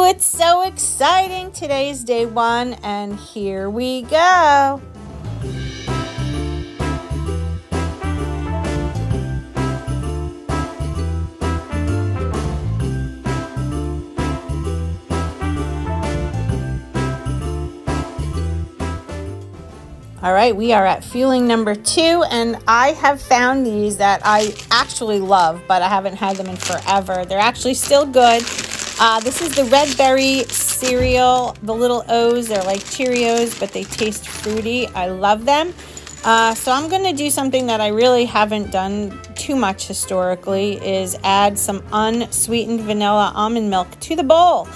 It's so exciting. Today's day one, and here we go. All right, we are at fueling number 2, and I have found these that I actually love, but I haven't had them in forever. They're actually still good. This is the red berry cereal. The little O's, they're like Cheerios, but they taste fruity. I love them. So I'm going to do something that I really haven't done too much historically, is add some unsweetened vanilla almond milk to the bowl.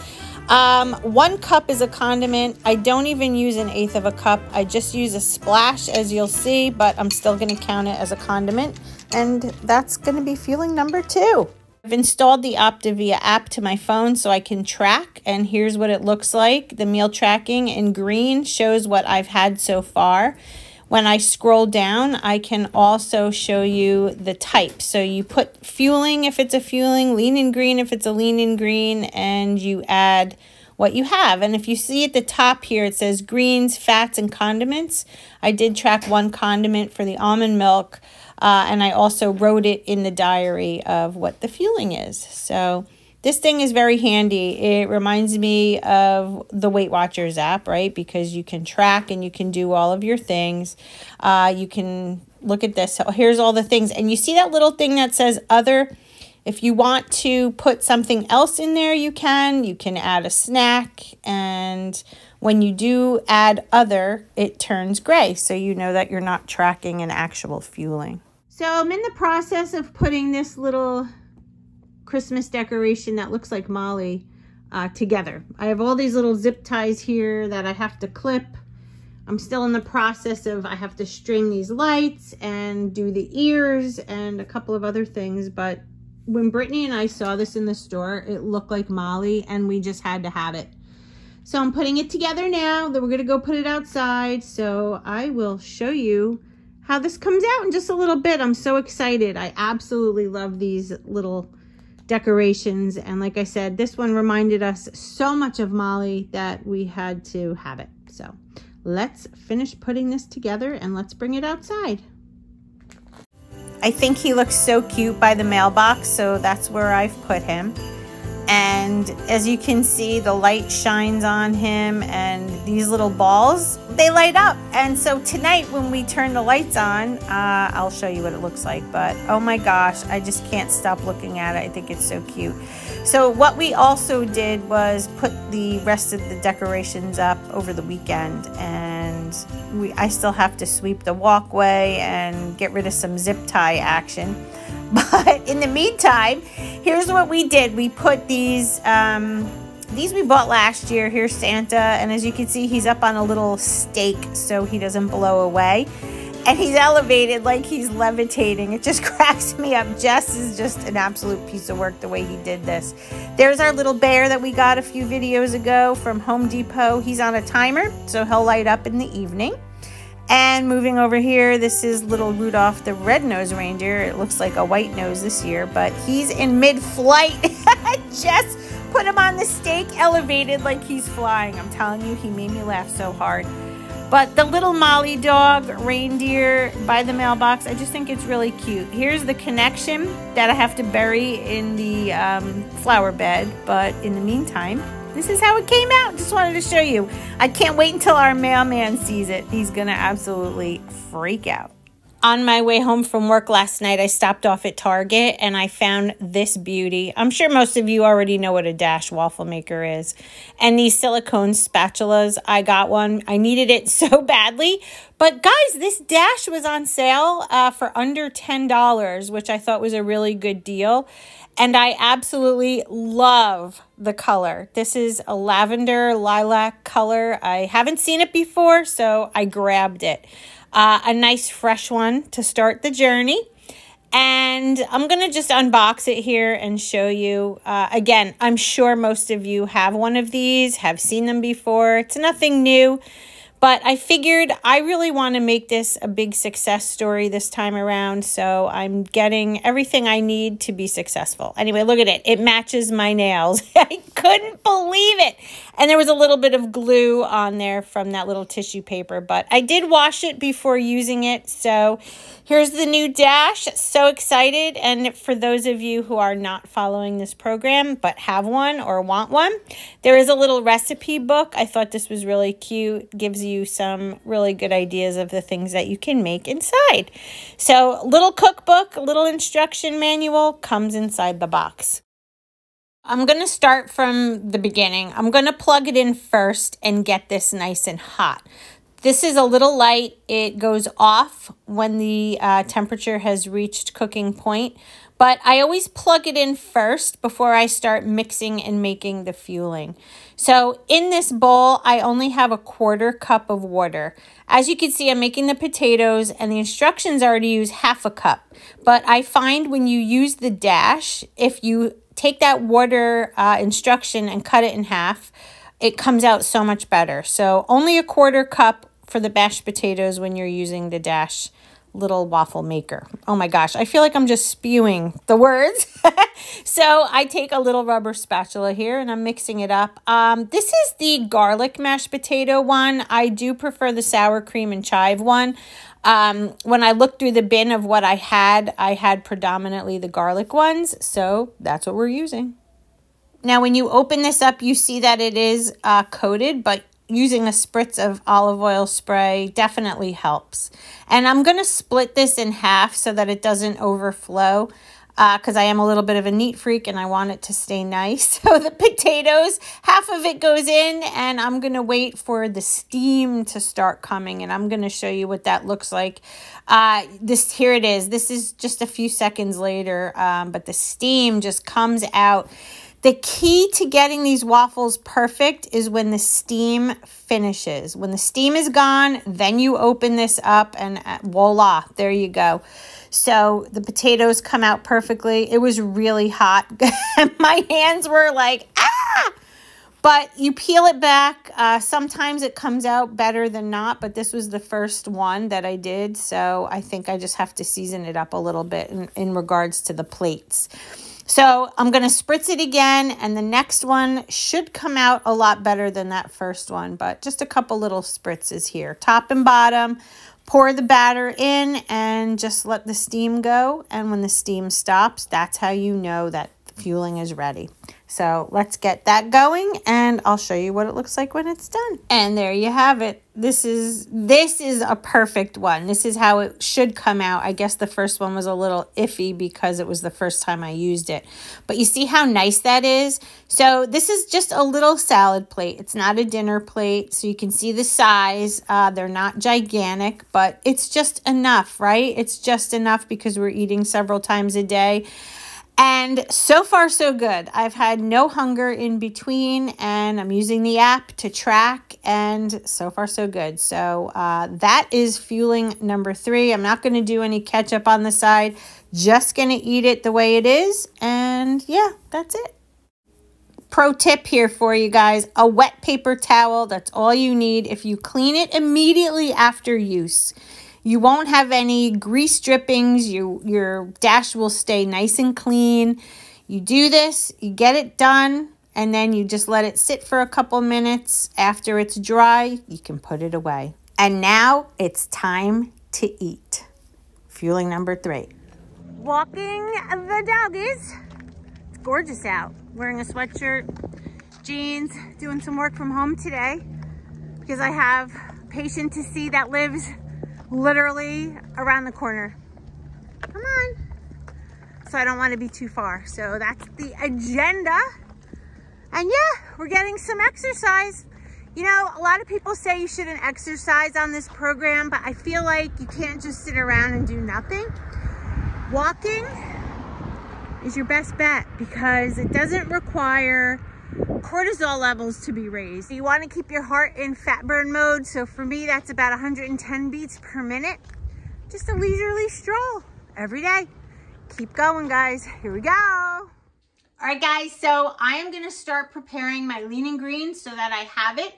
1 cup is a condiment. I don't even use 1/8 of a cup. I just use a splash, as you'll see, but I'm still going to count it as a condiment. And that's going to be fueling number 2. I've installed the Optavia app to my phone so I can track, and here's what it looks like. The meal tracking in green shows what I've had so far. When I scroll down, I can also show you the type. So you put fueling if it's a fueling, lean in green if it's a lean in green, and you add what you have. And if you see at the top here, it says greens, fats, and condiments. I did track 1 condiment for the almond milk, and I also wrote it in the diary of what the fueling is. So this thing is very handy. It reminds me of the Weight Watchers app, right? Because you can track and you can do all of your things. You can look at this. So here's all the things. And you see that little thing that says other? If you want to put something else in there, you can. You can add a snack. And when you do add other, it turns gray. So you know that you're not tracking an actual fueling. So I'm in the process of putting this little Christmas decoration that looks like Molly together. I have all these little zip ties here that I have to clip. I'm still in the process of, I have to string these lights and do the ears and a couple of other things. But when Brittany and I saw this in the store, it looked like Molly and we just had to have it. So I'm putting it together now. Then we're gonna go put it outside. So I will show you how this comes out in just a little bit. I'm so excited. I absolutely love these little decorations, and like I said, this one reminded us so much of Molly that we had to have it. So let's finish putting this together and let's bring it outside. I think he looks so cute by the mailbox, so that's where I've put him. And as you can see, the light shines on him, and these little balls, they light up. And so tonight when we turn the lights on, I'll show you what it looks like. But oh my gosh, I just can't stop looking at it. I think it's so cute. So what we also did was put the rest of the decorations up over the weekend, and I still have to sweep the walkway and get rid of some zip tie action. But in the meantime, here's what we did. We put these we bought last year. Here's Santa, and as you can see, he's up on a little stake so he doesn't blow away. And he's elevated like he's levitating. It just cracks me up. Jess is just an absolute piece of work the way he did this. There's our little bear that we got a few videos ago from Home Depot. He's on a timer, so he'll light up in the evening. And moving over here, this is little Rudolph the red-nosed reindeer. It looks like a white nose this year, but he's in mid-flight. Just put him on the stake, elevated like he's flying. I'm telling you, he made me laugh so hard. But the little Molly dog reindeer by the mailbox, I just think it's really cute. Here's the connection that I have to bury in the flower bed, but in the meantime, this is how it came out. Just wanted to show you. I can't wait until our mailman sees it. He's gonna absolutely freak out. On my way home from work last night, I stopped off at Target and I found this beauty. I'm sure most of you already know what a Dash waffle maker is. And these silicone spatulas, I got one. I needed it so badly. But guys, this Dash was on sale for under $10, which I thought was a really good deal. And I absolutely love the color. This is a lavender lilac color. I haven't seen it before, so I grabbed it. A nice fresh one to start the journey. And I'm going to just unbox it here and show you. Again, I'm sure most of you have one of these, have seen them before. It's nothing new. But I figured I really want to make this a big success story this time around, so I'm getting everything I need to be successful. Anyway, look at it. It matches my nails. I couldn't believe it. And there was a little bit of glue on there from that little tissue paper, but I did wash it before using it. So here's the new dash. So excited. And for those of you who are not following this program but have one or want one, there is a little recipe book. I thought this was really cute. Gives you some really good ideas of the things that you can make inside. So little cookbook, little instruction manual comes inside the box. I'm going to start from the beginning. I'm going to plug it in first and get this nice and hot. This is a little light. It goes off when the temperature has reached cooking point, but I always plug it in first before I start mixing and making the fueling. So in this bowl, I only have 1/4 cup of water. As you can see, I'm making the potatoes and the instructions are to use 1/2 cup. But I find when you use the dash, if you take that water instruction and cut it in half, it comes out so much better. So only 1/4 cup for the mashed potatoes when you're using the dash little waffle maker. Oh my gosh, I feel like I'm just spewing the words. So I take a little rubber spatula here and I'm mixing it up. This is the garlic mashed potato one. I do prefer the sour cream and chive one. When I looked through the bin of what I had predominantly the garlic ones. So that's what we're using. Now, when you open this up, you see that it is coated, but using a spritz of olive oil spray definitely helps. And I'm going to split this in half so that it doesn't overflow because I am a little bit of a neat freak and I want it to stay nice. So the potatoes, half of it goes in and I'm going to wait for the steam to start coming and I'm going to show you what that looks like. Here it is. This is just a few seconds later, but the steam just comes out. The key to getting these waffles perfect is when the steam finishes. When the steam is gone, then you open this up and voila, there you go. So the potatoes come out perfectly. It was really hot. My hands were like, ah! But you peel it back. Sometimes it comes out better than not, but this was the first one that I did. So I think I just have to season it up a little bit in regards to the plates. So I'm going to spritz it again, and the next one should come out a lot better than that first one, but just a couple little spritzes here. Top and bottom, pour the batter in, and just let the steam go. And when the steam stops, that's how you know that the fueling is ready. So let's get that going, and I'll show you what it looks like when it's done. And there you have it. This is a perfect one. This is how it should come out. I guess the first one was a little iffy because it was the first time I used it. But you see how nice that is? So this is just a little salad plate. It's not a dinner plate, so you can see the size. They're not gigantic, but it's just enough, right? It's just enough because we're eating several times a day. And so far, so good. I've had no hunger in between, and I'm using the app to track, and so far, so good. So that is fueling number 3. I'm not going to do any ketchup on the side. Just going to eat it the way it is, and yeah, that's it. Pro tip here for you guys, a wet paper towel. That's all you need. If you clean it immediately after use, you won't have any grease drippings. Your dash will stay nice and clean. You do this, you get it done, and then you just let it sit for a couple minutes. After it's dry, you can put it away. And now it's time to eat. Fueling number 3. Walking the doggies. It's gorgeous out. Wearing a sweatshirt, jeans, doing some work from home today because I have a patient to see that lives literally around the corner. Come on. So I don't want to be too far. So that's the agenda. And yeah, we're getting some exercise. You know, a lot of people say you shouldn't exercise on this program, but I feel like you can't just sit around and do nothing. Walking is your best bet because it doesn't require cortisol levels to be raised. You want to keep your heart in fat burn mode. So for me, that's about 110 beats per minute. Just a leisurely stroll every day. Keep going, guys. Here we go. All right, guys. So I am going to start preparing my lean and green so that I have it.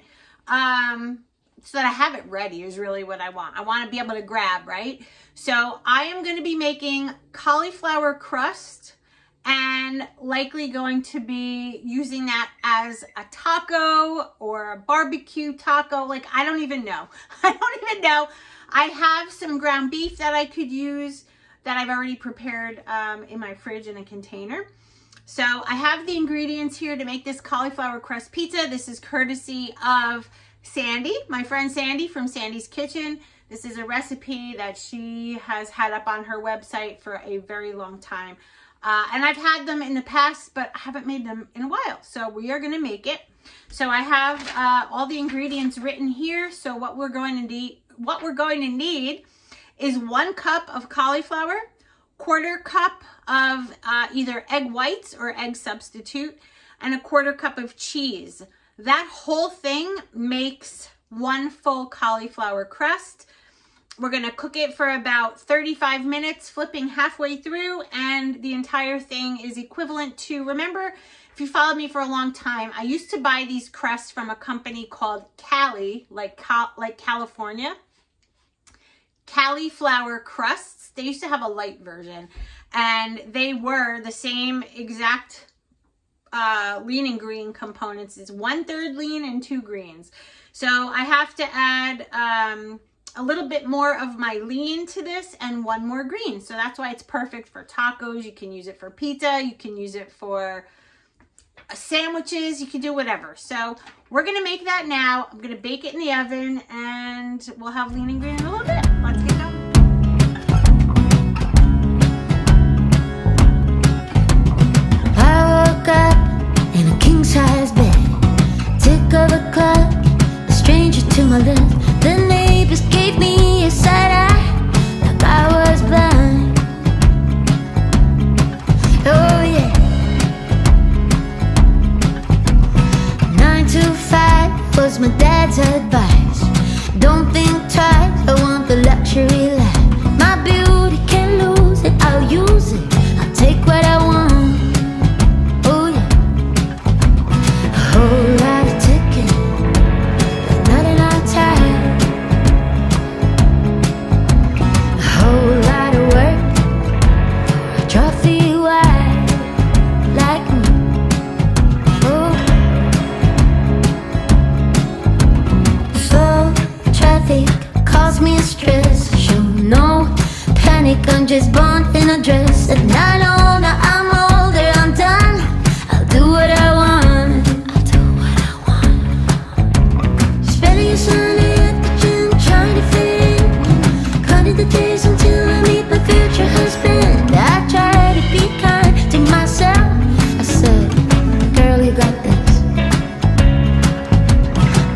so that I have it ready is really what I want. I want to be able to grab, right? So I am going to be making cauliflower crust and likely going to be using that as a taco or a barbecue taco. Like, I don't even know. I don't even know. I have some ground beef that I could use that I've already prepared in my fridge in a container. So I have the ingredients here to make this cauliflower crust pizza. This is courtesy of Sandy, my friend Sandy from Sandy's Kitchen. This is a recipe that she has had up on her website for a very long time. And I've had them in the past, but I haven't made them in a while. So we are going to make it. So I have all the ingredients written here. So what we're going to need is 1 cup of cauliflower, 1/4 cup of either egg whites or egg substitute, and 1/4 cup of cheese. That whole thing makes 1 full cauliflower crust. We're going to cook it for about 35 minutes, flipping halfway through, and the entire thing is equivalent to, remember, if you followed me for a long time, I used to buy these crusts from a company called Cali, like California. Cauliflower crusts. They used to have a light version, and they were the same exact lean and green components. It's 1/3 lean and 2 greens. So I have to add a little bit more of my lean to this and 1 more green. So that's why it's perfect for tacos. You can use it for pizza. You can use it for sandwiches. You can do whatever. So we're going to make that now. I'm going to bake it in the oven, and we'll have lean and green in a little bit. Let's get going. I woke up in a king-size bed. Tick of a clock, a stranger to my left. The neighbors gave me a side eye, like I was blind. Oh yeah. 9 to 5 was my dad's advice. Don't think twice, I want the luxury life. My beauty can't lose it, I'll use it. I'll take what I want. Oh yeah. A whole lot of ticking, but not enough time. A whole lot of work for a trophy wife like me. Oh. Slow traffic caused me stress. Show no panic, I'm just born in a dress. At 9 older, I'm older, I'm done. I'll do what I want. I'll do what I want. Spending a Sunday at the gym, trying to fit in. Counting the days until I meet my future husband. I try to be kind to myself. I said, girl, you got this.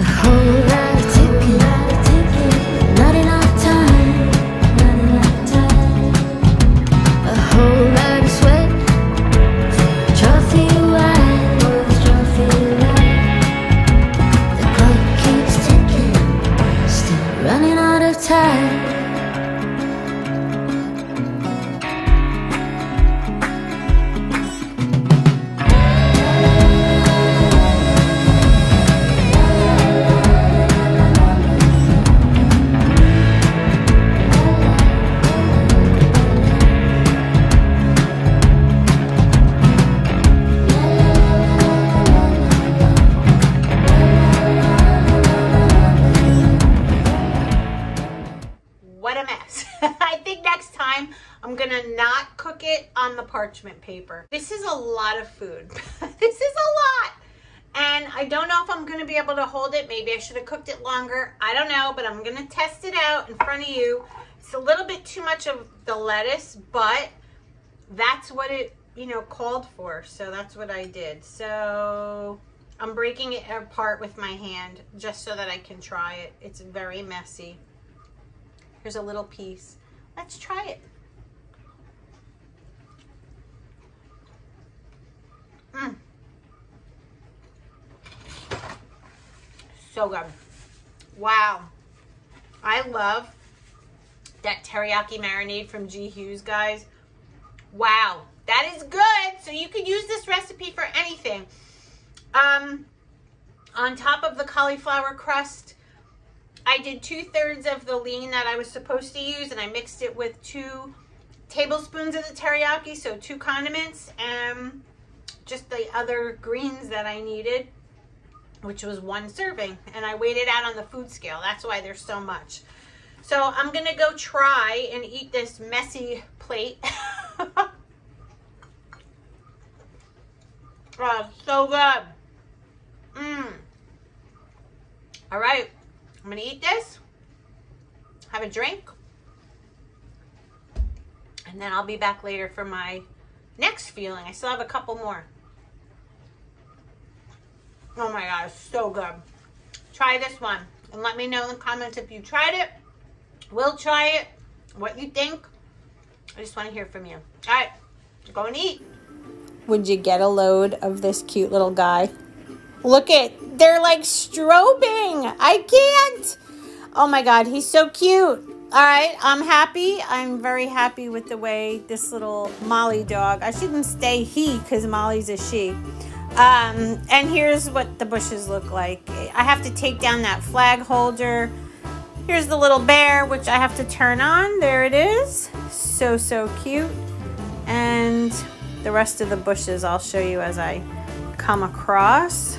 A whole lot of ticking, not enough time. Not enough time. A whole lot of sweat for a trophy wife. The clock keeps ticking, still running out of time. What a mess. I think next time I'm gonna not cook it on the parchment paper. This is a lot of food. This is a lot. And I don't know if I'm gonna be able to hold it. Maybe I should have cooked it longer. I don't know, but I'm gonna test it out in front of you. It's a little bit too much of the lettuce, but that's what it, called for. So that's what I did. So I'm breaking it apart with my hand just so that I can try it. It's very messy. Here's a little piece. Let's try it. So good. Wow. I love that teriyaki marinade from G. Hughes, guys. Wow. That is good. So you could use this recipe for anything. On top of the cauliflower crust, I did 2/3 of the lean that I was supposed to use, and I mixed it with 2 tablespoons of the teriyaki, so 2 condiments, and just the other greens that I needed, which was 1 serving. And I weighed it out on the food scale. That's why there's so much. So I'm going to go try and eat this messy plate. Oh, so good. All right, I'm going to eat this, have a drink, and then I'll be back later for my next feeling. I still have a couple more. Oh my God, it's so good. Try this one and let me know in the comments if you tried it, will try it, what you think. I just want to hear from you. All right, go and eat. Would you get a load of this cute little guy? Look at, they're like strobing. I can't. Oh my God, he's so cute. All right, I'm happy. I'm very happy with the way this little Molly dog, I shouldn't say he because Molly's a she. And here's what the bushes look like. I have to take down that flag holder. Here's the little bear, which I have to turn on. There it is. So, so cute. And the rest of the bushes I'll show you as I come across.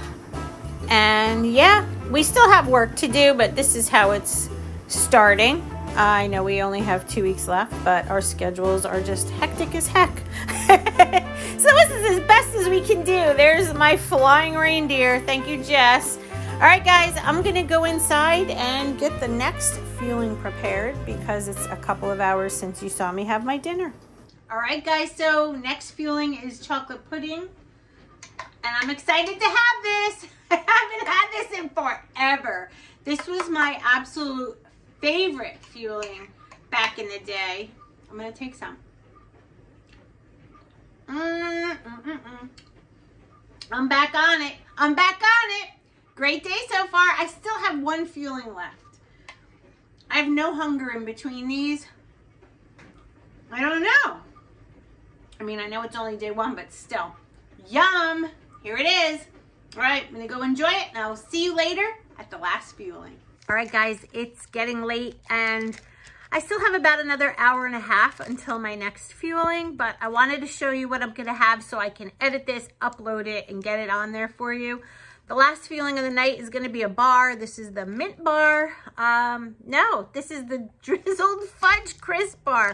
And yeah, we still have work to do, but this is how it's starting. I know we only have 2 weeks left, but our schedules are just hectic as heck. So this is as best as we can do. There's my flying reindeer. Thank you, Jess. All right, guys, I'm going to go inside and get the next feeling prepared because it's a couple of hours since you saw me have my dinner. All right, guys, so next feeling is chocolate pudding. And I'm excited to have this. I haven't had this in forever. This was my absolute favorite fueling back in the day. I'm going to take some. I'm back on it. I'm back on it. Great day so far. I still have 1 fueling left. I have no hunger in between these. I don't know. I mean, I know it's only day 1, but still. Yum. Here it is. All right, I'm going to go enjoy it, and I will see you later at the last fueling. All right, guys, it's getting late, and I still have about another hour and a half until my next fueling, but I wanted to show you what I'm going to have so I can edit this, upload it, and get it on there for you. The last fueling of the night is going to be a bar. This is the mint bar. No, this is the drizzled fudge crisp bar.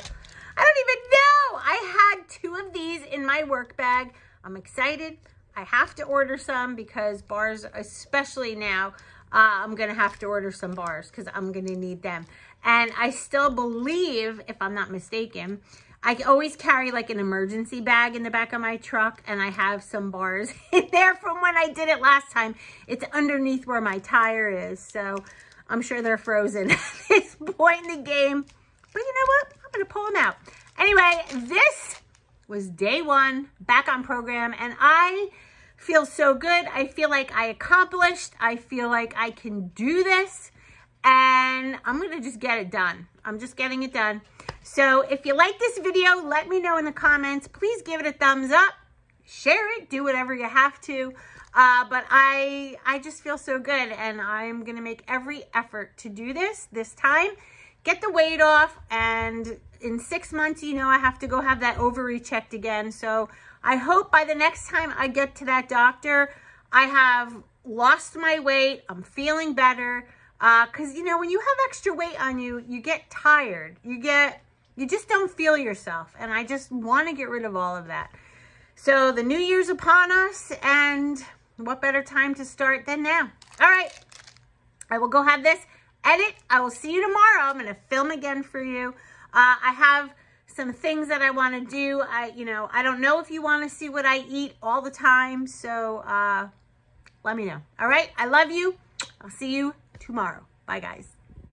I don't even know. I had 2 of these in my work bag. I'm excited. I have to order some because bars, especially now, I'm going to have to order some bars because I'm going to need them. And I still believe, if I'm not mistaken, I always carry like an emergency bag in the back of my truck, and I have some bars in there from when I did it last time. It's underneath where my tire is, so I'm sure they're frozen at this point in the game. But you know what? I'm going to pull them out. Anyway, this was day 1, back on program, and I feel so good. I feel like I accomplished. I feel like I can do this, and I'm going to just get it done. I'm just getting it done. So if you like this video, let me know in the comments. Please give it a thumbs up, share it, do whatever you have to. But I just feel so good, and I'm going to make every effort to do this time, get the weight off, and in 6 months, you know, I have to go have that ovary checked again. So I hope by the next time I get to that doctor, I have lost my weight, I'm feeling better. Because, you know, when you have extra weight on you, you get tired. You just don't feel yourself. And I just want to get rid of all of that. So the new year's upon us, and what better time to start than now? All right, I will go have this, edit. I will see you tomorrow. I'm going to film again for you. I have some things that I want to do. I don't know if you want to see what I eat all the time. So let me know. All right, I love you. I'll see you tomorrow. Bye, guys.